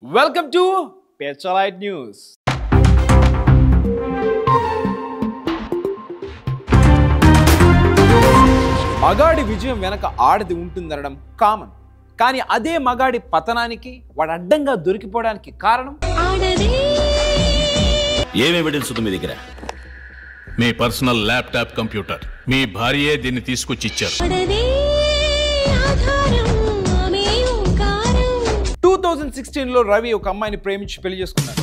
Welcome to Petrolite News. మగాడి విజయం వెనక ఆడది ఉంటుందనడం కామన్. కానీ అదే మగాడి పతనానికి వాడు అడ్డంగా దొరికిపోవడానికి కారణం ఏం ఎవిడెన్స్ ఉంది మీ దగ్గర? మీ పర్సనల్ ల్యాప్టాప్ కంప్యూటర్. మీ భార్యే దీన్ని తీసుకొచ్చి ఇచ్చారు. 2016లో రవి ఒక అమ్మాయిని ప్రేమించి పెళ్లి చేసుకున్నాడు.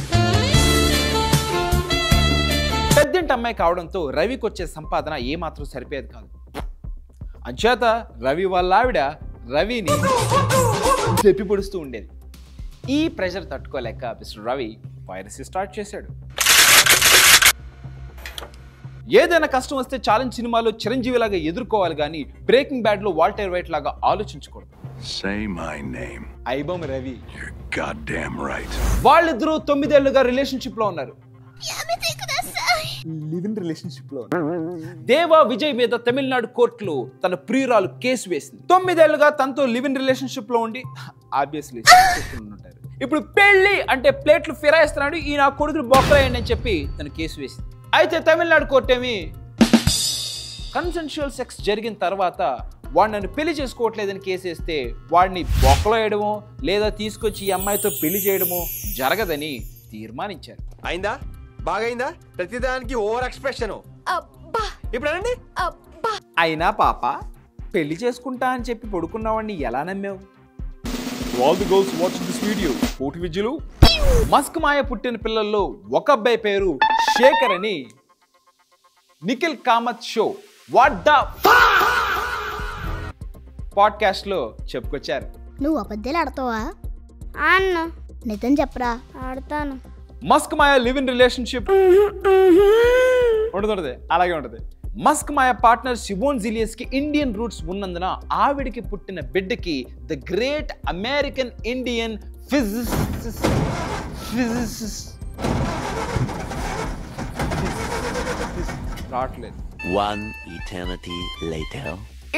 పెద్దంటి అమ్మాయి కావడంతో రవికి వచ్చే సంపాదన ఏమాత్రం సరిపోయేది కాదు. అంచేత రవి వాళ్ళ ఆవిడ రవిని తెప్పి పొడుస్తూ ఉండేది. ఈ ప్రెషర్ తట్టుకోలేక మిస్టర్ రవి పైరసీ స్టార్ట్ చేశాడు. ఏదైనా కష్టం వస్తే ఛాలెంజ్ సినిమాలో చిరంజీవి లాగా ఎదుర్కోవాలి కానీ బ్రేకింగ్ బ్యాడ్ లో వాల్టర్ వైట్ లాగా ఆలోచించకూడదు. Say my name. ఐబం Ravi. You're goddamn right. వాళ్ళిద్దరూ 9 ఏళ్లుగా రిలేషన్షిప్ లో ఉన్నారు. లివింగ్ రిలేషన్షిప్ లో దేవా విజయ్ మీద తమిళనాడు కోర్టులో తన ప్రియురాలు కేసు వేసింది. 9 ఏళ్లుగా తనతో లివింగ్ రిలేషన్షిప్ లో ఉండి ఆబ్వియస్లీ ఉంటారు. ఇప్పుడు పెళ్లి అంటే ప్లేట్లు ఫిరాయిస్తున్నాడు, ఈ నా కొడుకులు బొక్కలేయండి అని చెప్పి తన కేసు వేసింది. అయితే తమిళనాడు కోర్టు ఏమి కన్సెన్షువల్ సెక్స్ జరిగిన తర్వాత వాడు నన్ను పెళ్లి చేసుకోవట్లేదని కేసేస్తే వాడిని బొక్కలో వేయడమో లేదా తీసుకొచ్చి ఈ అమ్మాయితో పెళ్లి చేయడమో జరగదని తీర్మానించారు. అయిందా? బాగైందా? ప్రతిదానికి ఓవర్ ఎక్స్ప్రెషన్. ఇప్పుడు అనండి. అయినా పాప పెళ్లి చేసుకుంటా అని చెప్పి పడుకున్నవాడిని ఎలా నమ్మావు? All the girls watching this video కోటి విద్యలు. మస్క్ మాయ పుట్టిన పిల్లల్లో ఒక అబ్బాయి పేరు శేఖర్ అని Nikhil Kamath show what the podcast లో చెప్పుకొచ్చారు. నువ్వు అబద్ధాలు ఆడతావా అన్న? నిజం చెప్పరా. ఆడతాను. మస్క్ మాయ లివ్ ఇన్ రిలేషన్షిప్ ఉంటుంది, అలాగే ఉంటుంది. మస్క్ మాయ పార్ట్నర్ సిమోన్ జిలియస్ కి ఇండియన్ రూట్స్ ఉన్నందున ఆవిడికి పుట్టిన బిడ్డకి the great American Indian physicist రావట్లేదు. One eternity later.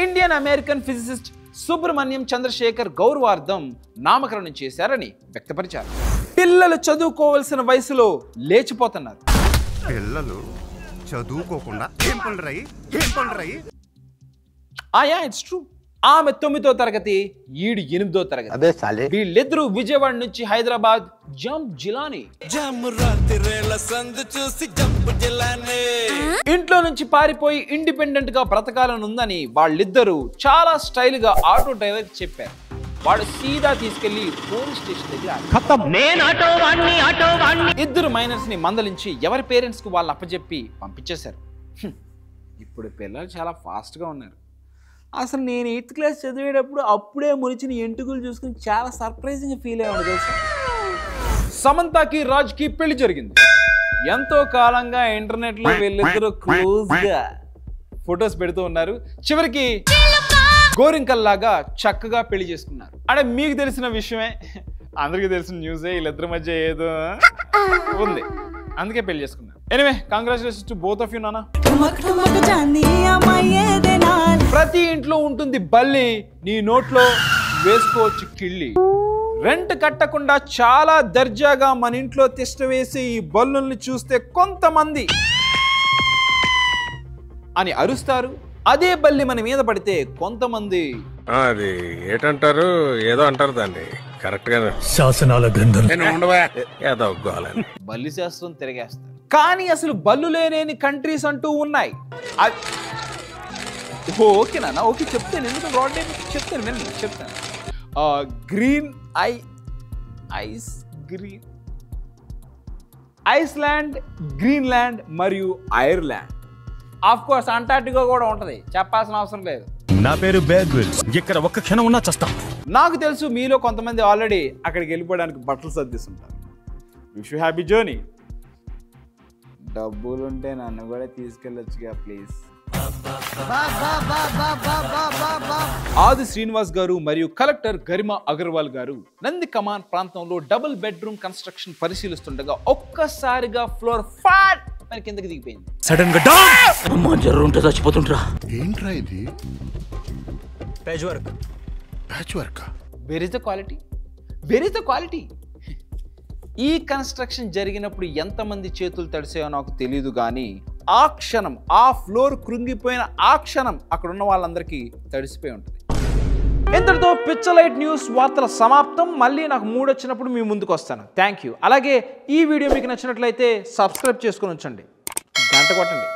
Indian American physicist Subrahmanyam Chandrashekhar గౌరవార్థం నామకరణం చేశారని వ్యక్తపరిచారు. పిల్లలు చదువుకోవాల్సిన వయసులో లేచిపోతున్నారు. పిల్లలు చదువుకోకుండా ఏం పనులు ఇట్స్ ట్రూ. ఆమె 9వ తరగతి, ఈడు 8వ తరగతి. వీళ్ళిద్దరూ విజయవాడ నుంచి హైదరాబాద్ జంప్ జిలానీ. ఇంట్లో నుంచి పారిపోయి ఇండిపెండెంట్ గా బ్రతకాలనుందని వాళ్ళిద్దరూ చాలా స్టైల్ గా ఆటో డ్రైవర్ చెప్పారు. వాడు సీదా తీసుకెళ్లి పోలీస్ స్టేషన్ దగ్గర ఇద్దరు మైనర్స్ ని మందలించి ఎవరి పేరెంట్స్ కు వాళ్ళు అప్పచెప్పి పంపించేశారు. ఇప్పుడు పిల్లలు చాలా ఫాస్ట్ గా ఉన్నారు. అసలు నేను 8th క్లాస్ చదివేటప్పుడు అప్పుడే మురిచిన ఎంటుకలు చూసుకుని చాలా సర్ప్రైజింగ్ ఫీల్ అయ్యాడు తెలుసా. సమంతకి రాజ్కి పెళ్లి జరిగింది. ఎంతో కాలంగా ఇంటర్నెట్ లో వీళ్ళిద్దరూ క్లోజ్ గా ఫొటోస్ పెడుతూ ఉన్నారు. చివరికి గోరింకల్లాగా చక్కగా పెళ్లి చేసుకున్నారు. అంటే మీకు తెలిసిన విషయమే, అందరికీ తెలిసిన న్యూసే. వీళ్ళిద్దరి మధ్య ఏదో ఉంది, అందుకే పెళ్లి చేసుకున్నారు. Anyway, congratulations to both of you నాన్న. ప్రతి ఇంట్లో ఉంటుంది బల్లి, నీ నోట్లో వేసుకోవచ్చు కిళ్ళి. రెంట్ కట్టకుండా చాలా దర్జాగా మన ఇంట్లో తిష్ట వేసి ఈ బల్లుల్ని చూస్తే కొంతమంది అని అరుస్తారు. అదే బల్లి మన మీద పడితే కొంతమంది అది ఏటంటారు, ఏదో అంటారు దాన్ని కరెక్ట్ గా. శాసనాల గ్రంథం ఏదో ఒప్పుకోవాలని బల్లి శాస్త్రం తిరిగేస్తారు. కానీ అసలు బల్లు లేని కంట్రీస్ అంటూ ఉన్నాయి. ఓకేనా? ఓకే చెప్తాను, ఎందుకు బ్రాడ్ చెప్తాను. గ్రీన్ ఐస్లాండ్, గ్రీన్లాండ్ మరియు ఐర్లాండ్. ఆఫ్ కోర్స్ అంటార్టికా కూడా ఉంటది, చెప్పాల్సిన అవసరం లేదు. నా పేరు బేర్ గ్రిల్స్. ఇక్కడ ఒక్క క్షణం ఉన్నా చస్తా. నాకు తెలుసు మీలో కొంతమంది ఆల్రెడీ అక్కడికి వెళ్ళిపోవడానికి బట్టలు సర్దిస్తుంటారు. Wish you happy journey. డబ్బులుంటే నన్ను కూడా తీసుకెళ్ళొచ్చుగా ప్లీజ్. ఆది శ్రీనివాస్ గారు మరియు కలెక్టర్ గరిమా అగర్వాల్ గారు నంది కమాన్ ప్రాంతంలో డబుల్ బెడ్రూమ్ కన్స్ట్రక్షన్ పరిశీలిస్తుండగా ఒక్కసారిగా ఫ్లోర్ ఫ్యాట్ మన కిందకి దిగిపోయింది. సడన్ గా అమ్మా జర్రుంటే చచ్చిపోతుంటరా. ఏంట్రా ఇది? Page work. Patch work. Where is the quality? ఈ కన్స్ట్రక్షన్ జరిగినప్పుడు ఎంతమంది చేతులు తడిసాయో నాకు తెలియదు కానీ ఆ క్షణం ఆ ఫ్లోర్ కృంగిపోయిన ఆ క్షణం అక్కడ ఉన్న వాళ్ళందరికీ తడిసిపోయి ఉంటుంది. ఇంతటితో పిచ్చలైట్ న్యూస్ వార్తల సమాప్తం. మళ్ళీ నాకు మూడ్ వచ్చినప్పుడు మీ ముందుకు వస్తాను. Thank you. అలాగే ఈ వీడియో మీకు నచ్చినట్లయితే సబ్స్క్రైబ్ చేసుకొని ఉంచండి, గంట కొట్టండి.